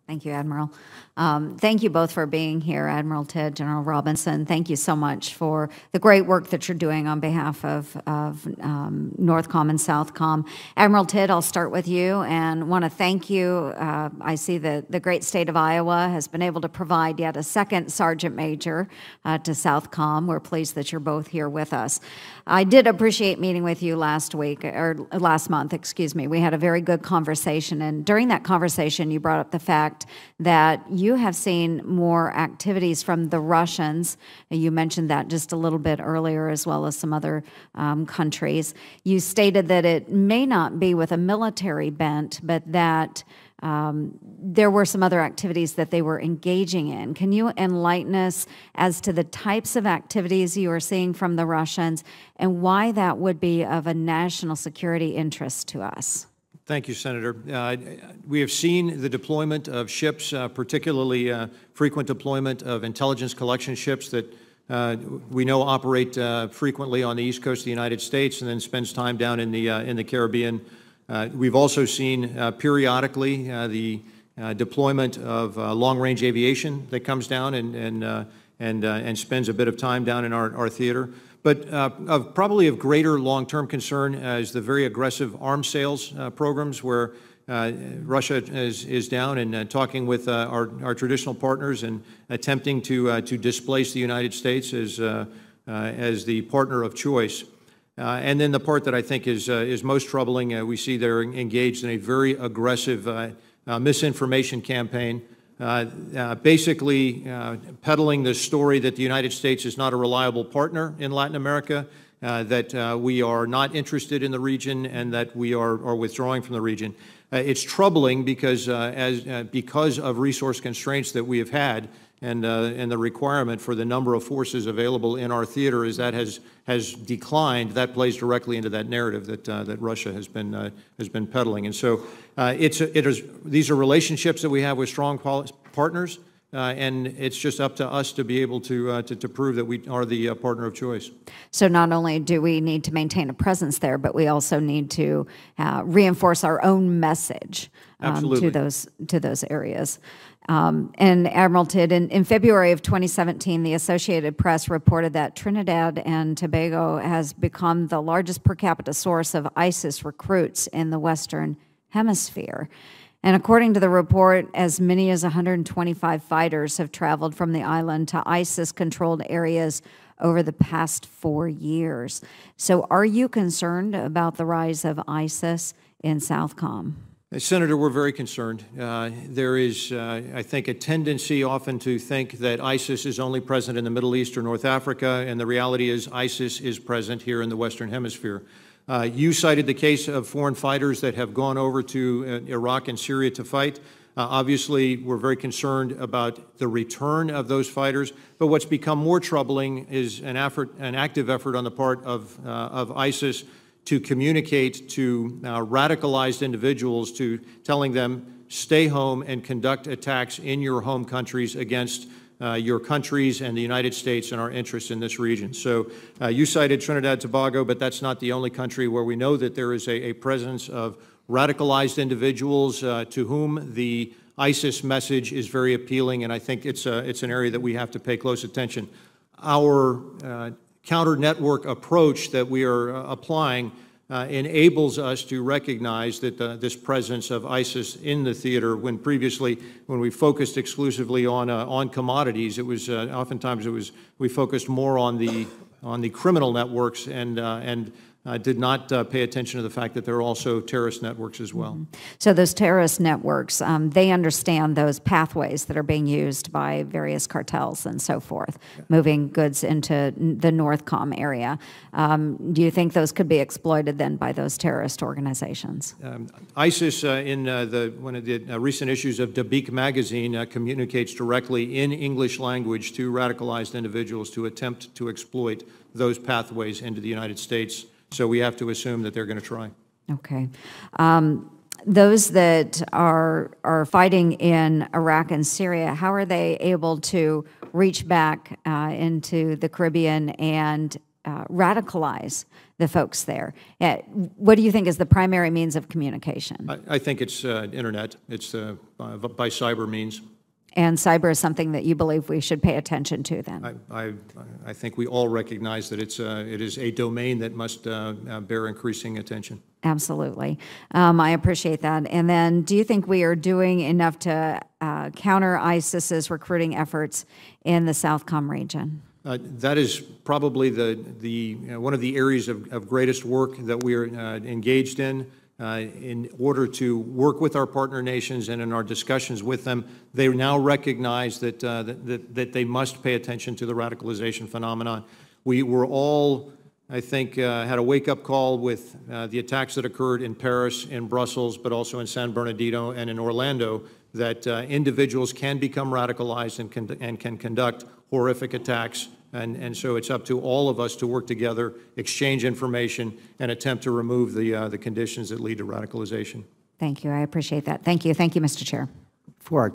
Thank you, Admiral. Thank you both for being here, Admiral Tidd, General Robinson. Thank you so much for the great work that you're doing on behalf of NORTHCOM and SOUTHCOM. Admiral Tidd, I'll start with you and want to thank you. I see that the great state of Iowa has been able to provide yet a second Sergeant Major to SOUTHCOM. We're pleased that you're both here with us. I did appreciate meeting with you last month, excuse me. We had a very good conversation, and during that conversation, you brought up the fact that you have seen more activities from the Russians. You mentioned that just a little bit earlier, as well as some other countries. You stated that it may not be with a military bent, but that there were some other activities that they were engaging in. Can you enlighten us as to the types of activities you are seeing from the Russians and why that would be of a national security interest to us? Thank you, Senator. We have seen the deployment of ships, particularly frequent deployment of intelligence collection ships that we know operate frequently on the east coast of the United States and then spends time down in the Caribbean. We've also seen periodically the deployment of long-range aviation that comes down and spends a bit of time down in our theater. But probably of greater long-term concern is the very aggressive arms sales programs where Russia is down and talking with our traditional partners and attempting to displace the United States as the partner of choice. And then the part that I think is most troubling, we see they're engaged in a very aggressive misinformation campaign, basically peddling the story that the United States is not a reliable partner in Latin America, that we are not interested in the region, and that we are withdrawing from the region. It's troubling because of resource constraints that we have had, and the requirement for the number of forces available in our theater as that has declined. That plays directly into that narrative that Russia has been peddling. And so these are relationships that we have with strong partners, and it's just up to us to be able to prove that we are the partner of choice. So not only do we need to maintain a presence there, but we also need to reinforce our own message to those areas. And Admiral Tidd, in February of 2017, the Associated Press reported that Trinidad and Tobago has become the largest per capita source of ISIS recruits in the Western Hemisphere. And according to the report, as many as 125 fighters have traveled from the island to ISIS-controlled areas over the past 4 years. So are you concerned about the rise of ISIS in SOUTHCOM? Senator, we're very concerned. There is, I think, a tendency often to think that ISIS is only present in the Middle East or North Africa, and the reality is ISIS is present here in the Western Hemisphere. You cited the case of foreign fighters that have gone over to Iraq and Syria to fight. Obviously, we're very concerned about the return of those fighters, but what's become more troubling is an active effort on the part of ISIS to communicate to radicalized individuals, to telling them, stay home and conduct attacks in your home countries against your countries and the United States and our interests in this region. So you cited Trinidad and Tobago, but that's not the only country where we know that there is a presence of radicalized individuals to whom the ISIS message is very appealing, and I think it's an area that we have to pay close attention. Our counter-network approach that we are applying enables us to recognize that this presence of ISIS in the theater, when previously, when we focused exclusively on commodities, it was oftentimes we focused more on the criminal networks and did not pay attention to the fact that there are also terrorist networks as well. Mm-hmm. So those terrorist networks, they understand those pathways that are being used by various cartels and so forth, moving goods into the NORTHCOM area. Do you think those could be exploited then by those terrorist organizations? ISIS, in one of the recent issues of Dabiq magazine, communicates directly in English language to radicalized individuals to attempt to exploit those pathways into the United States. So we have to assume that they're going to try. Okay. Those that are fighting in Iraq and Syria, how are they able to reach back into the Caribbean and radicalize the folks there? What do you think is the primary means of communication? I think it's internet. It's by cyber means. And cyber is something that you believe we should pay attention to then? I think we all recognize that it is a domain that must bear increasing attention. Absolutely. I appreciate that. And then do you think we are doing enough to counter ISIS's recruiting efforts in the SOUTHCOM region? That is probably one of the areas of greatest work that we are engaged in order to work with our partner nations, and in our discussions with them, they now recognize that they must pay attention to the radicalization phenomenon. We were all, I think, had a wake-up call with the attacks that occurred in Paris, in Brussels, but also in San Bernardino and in Orlando, that individuals can become radicalized and can conduct horrific attacks. And so it's up to all of us to work together, exchange information, and attempt to remove the conditions that lead to radicalization. Thank you. I appreciate that. Thank you. Thank you, Mr. Chair. For our